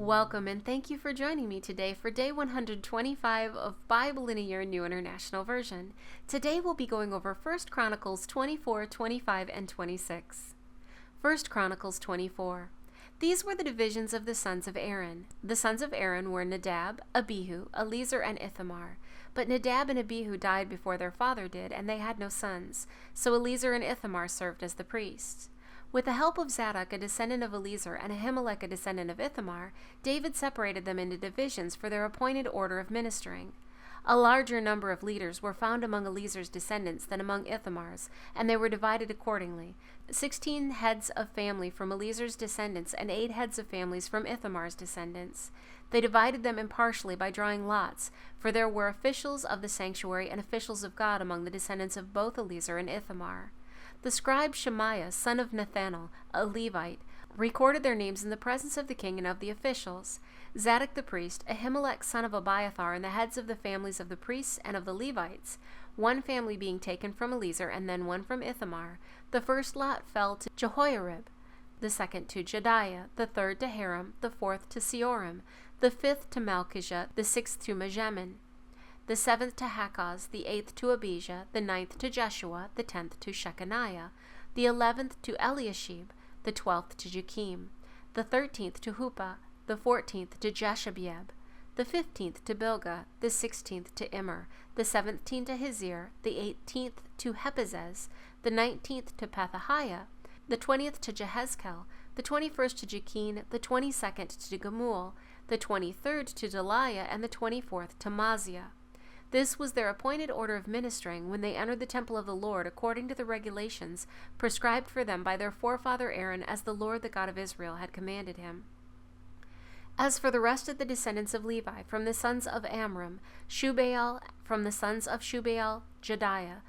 Welcome and thank you for joining me today for day 125 of Bible in a Year New International Version. Today we'll be going over 1 Chronicles 24, 25, and 26. 1 Chronicles 24. These were the divisions of the sons of Aaron. The sons of Aaron were Nadab, Abihu, Eleazar, and Ithamar. But Nadab and Abihu died before their father did, and they had no sons. So Eleazar and Ithamar served as the priests. With the help of Zadok, a descendant of Eleazar, and Ahimelech, a descendant of Ithamar, David separated them into divisions for their appointed order of ministering. A larger number of leaders were found among Eleazar's descendants than among Ithamar's, and they were divided accordingly. 16 heads of family from Eleazar's descendants and 8 heads of families from Ithamar's descendants. They divided them impartially by drawing lots, for there were officials of the sanctuary and officials of God among the descendants of both Eleazar and Ithamar. The scribe Shemaiah, son of Nethanel, a Levite, recorded their names in the presence of the king and of the officials. Zadok the priest, Ahimelech son of Abiathar, and the heads of the families of the priests and of the Levites, one family being taken from Eleazar and then one from Ithamar. The first lot fell to Jehoiarib, the second to Jediah, the third to Haram, the fourth to Seorim, the fifth to Malchijah, the sixth to Mejamin, the seventh to Hakaz, the eighth to Abijah, the ninth to Jeshua, the 10th to Shechaniah, the 11th to Eliashib, the 12th to Joachim, the 13th to Huppah, the 14th to Jeshabeab, the 15th to Bilgah, the 16th to Immer, the 17th to Hizir, the 18th to Hepazez, the 19th to Pethahiah, the 20th to Jehezkel, the 21st to Jakin, the 22nd to Gamul, the 23rd to Deliah, and the 24th to Maziah. This was their appointed order of ministering when they entered the temple of the Lord according to the regulations prescribed for them by their forefather Aaron, as the Lord the God of Israel had commanded him. As for the rest of the descendants of Levi, from the sons of Amram, Shubael; from the sons of Shubael, Jediah.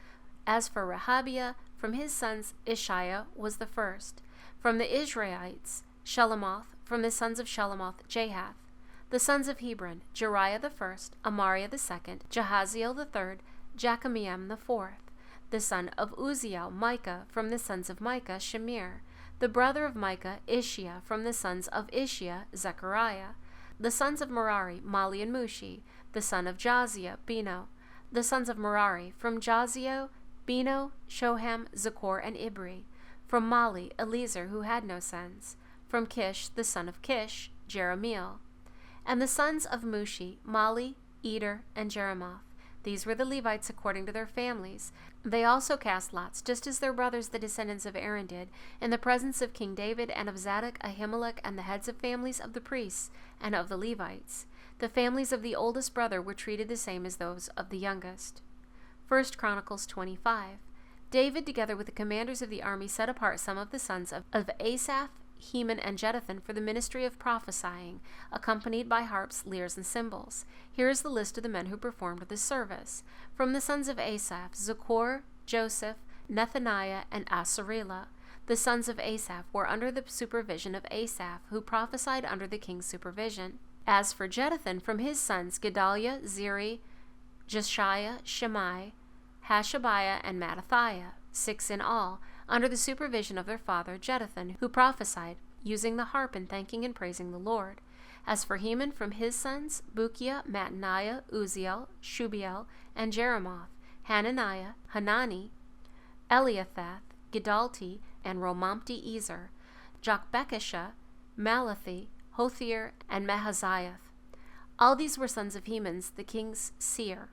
As for Rehabiah, from his sons Ishiah was the first. From the Israelites, Shelomoth; from the sons of Shelomoth, Jahath. The sons of Hebron, Jeriah the first, Amariah the second, Jahaziel the third, Jekameam the fourth. The son of Uzziel, Micah; from the sons of Micah, Shemir. The brother of Micah, Ishiah; from the sons of Ishiah, Zechariah. The sons of Merari, Mali and Mushi. The son of Jaziah, Beno. The sons of Merari, from Jazio, Beno, Shoham, Zachor, and Ibri. From Mali, Eleazar, who had no sons. From Kish, the son of Kish, Jeremiel. And the sons of Mushi, Mali, Eder, and Jeremoth. These were the Levites according to their families. They also cast lots, just as their brothers the descendants of Aaron did, in the presence of King David and of Zadok, Ahimelech, and the heads of families of the priests and of the Levites. The families of the oldest brother were treated the same as those of the youngest. 1 Chronicles 25. David, together with the commanders of the army, set apart some of the sons of Asaph, Heman, and Jeduthun for the ministry of prophesying, accompanied by harps, lyres, and cymbals. Here is the list of the men who performed this service. From the sons of Asaph, Zachor, Joseph, Nethaniah, and Asarela. The sons of Asaph were under the supervision of Asaph, who prophesied under the king's supervision. As for Jeduthun, from his sons Gedaliah, Zeri, Jeshiah, Shemai, Hashabiah, and Mattathiah, 6 in all, under the supervision of their father Jeduthun, who prophesied, using the harp and thanking and praising the Lord. As for Heman, from his sons Bukiah, Mattaniah, Uzziel, Shubael, and Jeremoth, Hananiah, Hanani, Eliathath, Gedalti, and Romamti-Ezer, Jokbekashah, Malathi, Hothir, and Mahaziah. All these were sons of Heman's, the king's seer.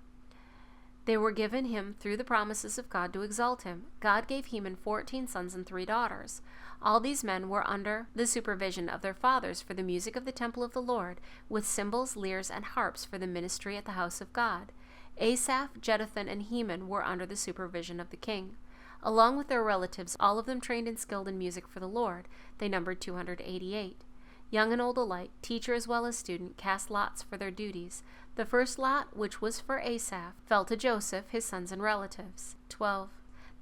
They were given him through the promises of God to exalt him. God gave Heman 14 sons and 3 daughters. All these men were under the supervision of their fathers for the music of the temple of the Lord, with cymbals, lyres, and harps for the ministry at the house of God. Asaph, Jeduthun, and Heman were under the supervision of the king. Along with their relatives, all of them trained and skilled in music for the Lord, they numbered 288. Young and old alike, teacher as well as student, cast lots for their duties. The first lot, which was for Asaph, fell to Joseph, his sons and relatives, 12.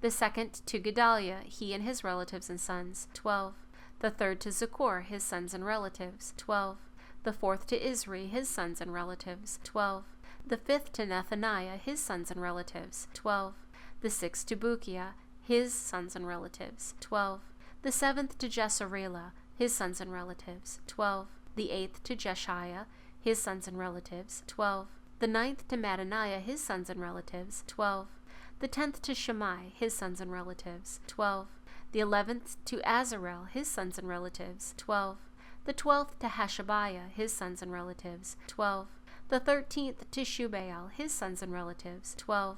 The second to Gedaliah, he and his relatives and sons, 12. The third to Zachor, his sons and relatives, 12. The fourth to Isri, his sons and relatives, 12. The fifth to Nethaniah, his sons and relatives, 12. The sixth to Bukiah, his sons and relatives, 12. The seventh to Jesarela, his sons and relatives, 12. The 8th to Jeshiah, his sons and relatives, 12. The 9th to Mattaniah, his sons and relatives, 12. The 10th to Shammai, his sons and relatives, 12. The 11th to Azarel, his sons and relatives, 12. The 12th to Hashabiah, his sons and relatives, 12. The 13th to Shubael, his sons and relatives, 12.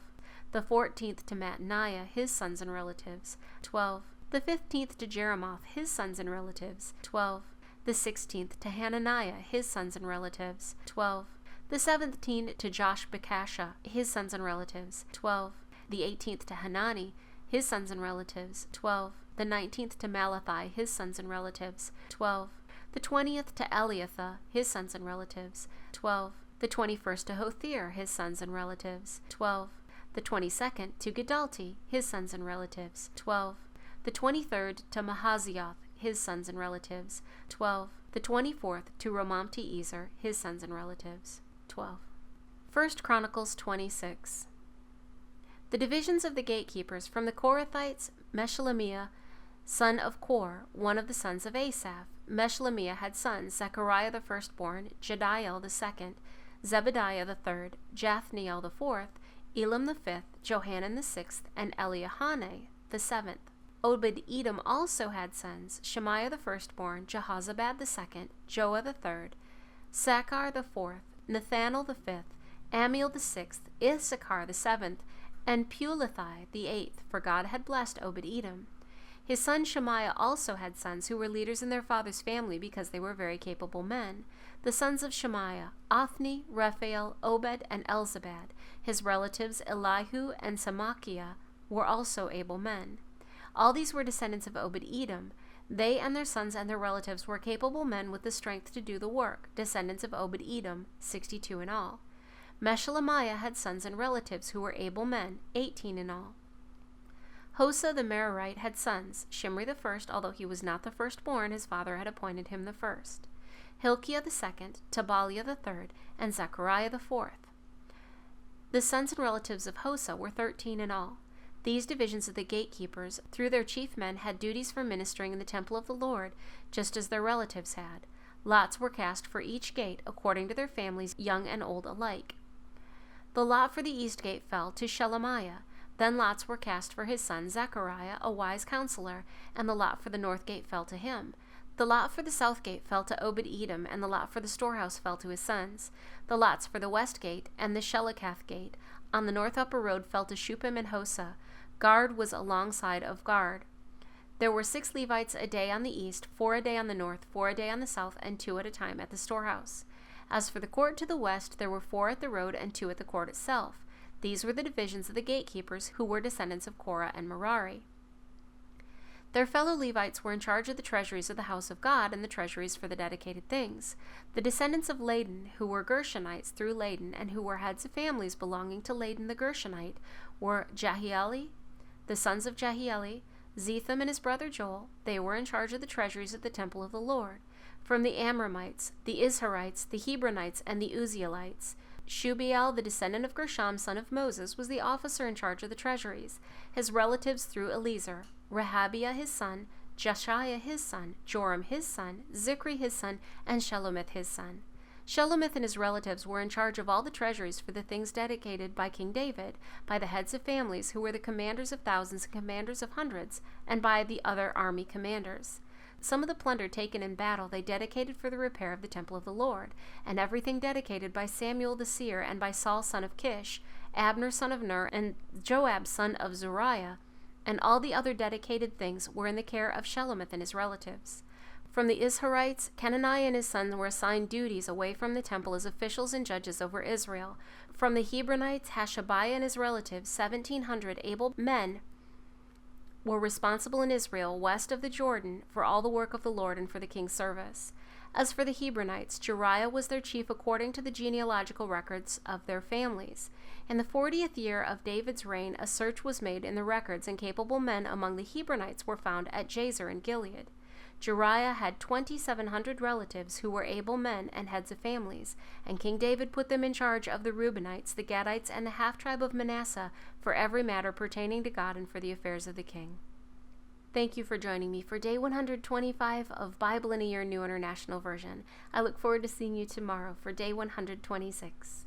The 14th to Mattaniah, his sons and relatives, 12. The 15th to Jeremoth, his sons and relatives, 12. The 16th to Hananiah, his sons and relatives, 12. The 17th to Joshbekashah, his sons and relatives, 12. The 18th to Hanani, his sons and relatives, 12. The 19th to Malathi, his sons and relatives, 12. The 20th to Eliathah, his sons and relatives, 12. The 21st to Hothir, his sons and relatives, 12. The 22nd to Gedalti, his sons and relatives, 12. The 23rd to Mahazioth, his sons and relatives, 12. The 24th to Romamti-Ezer, his sons and relatives, 12. 1 Chronicles 26. The divisions of the gatekeepers: from the Korathites, Meshelemiah, son of Kor, one of the sons of Asaph. Meshelemiah had sons: Zechariah the firstborn, Jediel the second, Zebediah the third, Jathniel the fourth, Elam the fifth, Johanan the sixth, and Eliahane the seventh. Obed-Edom also had sons: Shemaiah the firstborn, Jehozabad the second, Joah the third, Sakkar the fourth, Nathanael the fifth, Amiel the sixth, Issachar the seventh, and Peulethi the eighth, for God had blessed Obed-Edom. His son Shemaiah also had sons who were leaders in their father's family because they were very capable men. The sons of Shemaiah: Othni, Raphael, Obed, and Elzabad. His relatives Elihu and Samachiah were also able men. All these were descendants of Obed-Edom. They and their sons and their relatives were capable men with the strength to do the work, descendants of Obed-Edom, 62 in all. Meshelemiah had sons and relatives who were able men, 18 in all. Hosa the Merarite had sons: Shimri the first, although he was not the firstborn, his father had appointed him the first, Hilkiah the second, Tabaliah the third, and Zechariah the fourth. The sons and relatives of Hosa were 13 in all. These divisions of the gatekeepers, through their chief men, had duties for ministering in the temple of the Lord, just as their relatives had. Lots were cast for each gate, according to their families, young and old alike. The lot for the east gate fell to Shelemiah. Then lots were cast for his son Zechariah, a wise counselor, and the lot for the north gate fell to him. The lot for the south gate fell to Obed-Edom, and the lot for the storehouse fell to his sons. The lots for the west gate and the Shelekath gate on the north upper road fell to Shuppim and Hosa. Guard was alongside of guard. There were 6 Levites a day on the east, 4 a day on the north, 4 a day on the south, and 2 at a time at the storehouse. As for the court to the west, there were 4 at the road and 2 at the court itself. These were the divisions of the gatekeepers, who were descendants of Korah and Merari. Their fellow Levites were in charge of the treasuries of the house of God and the treasuries for the dedicated things. The descendants of Laden, who were Gershonites through Laden, and who were heads of families belonging to Laden the Gershonite, were Jahieli, the sons of Jahieli, Zetham and his brother Joel. They were in charge of the treasuries of the temple of the Lord. From the Amramites, the Izharites, the Hebronites, and the Uzzielites, Shubael, the descendant of Gershom, son of Moses, was the officer in charge of the treasuries. His relatives through Eliezer: Rehabiah his son, Jeshiah his son, Joram his son, Zichri his son, and Shelomith his son. Shelomith and his relatives were in charge of all the treasuries for the things dedicated by King David, by the heads of families, who were the commanders of thousands and commanders of hundreds, and by the other army commanders. Some of the plunder taken in battle they dedicated for the repair of the temple of the Lord, and everything dedicated by Samuel the seer and by Saul son of Kish, Abner son of Ner, and Joab son of Zeruiah, and all the other dedicated things were in the care of Shelomith and his relatives. From the Izharites, Kenaniah and his sons were assigned duties away from the temple as officials and judges over Israel. From the Hebronites, Hashabiah and his relatives, 1,700 able men, were responsible in Israel west of the Jordan for all the work of the Lord and for the king's service. As for the Hebronites, Jeriah was their chief according to the genealogical records of their families. In the 40th year of David's reign, a search was made in the records, and capable men among the Hebronites were found at Jazer in Gilead. Jeriah had 2,700 relatives who were able men and heads of families, and King David put them in charge of the Reubenites, the Gadites, and the half-tribe of Manasseh for every matter pertaining to God and for the affairs of the king. Thank you for joining me for day 125 of Bible in a Year New International Version. I look forward to seeing you tomorrow for day 126.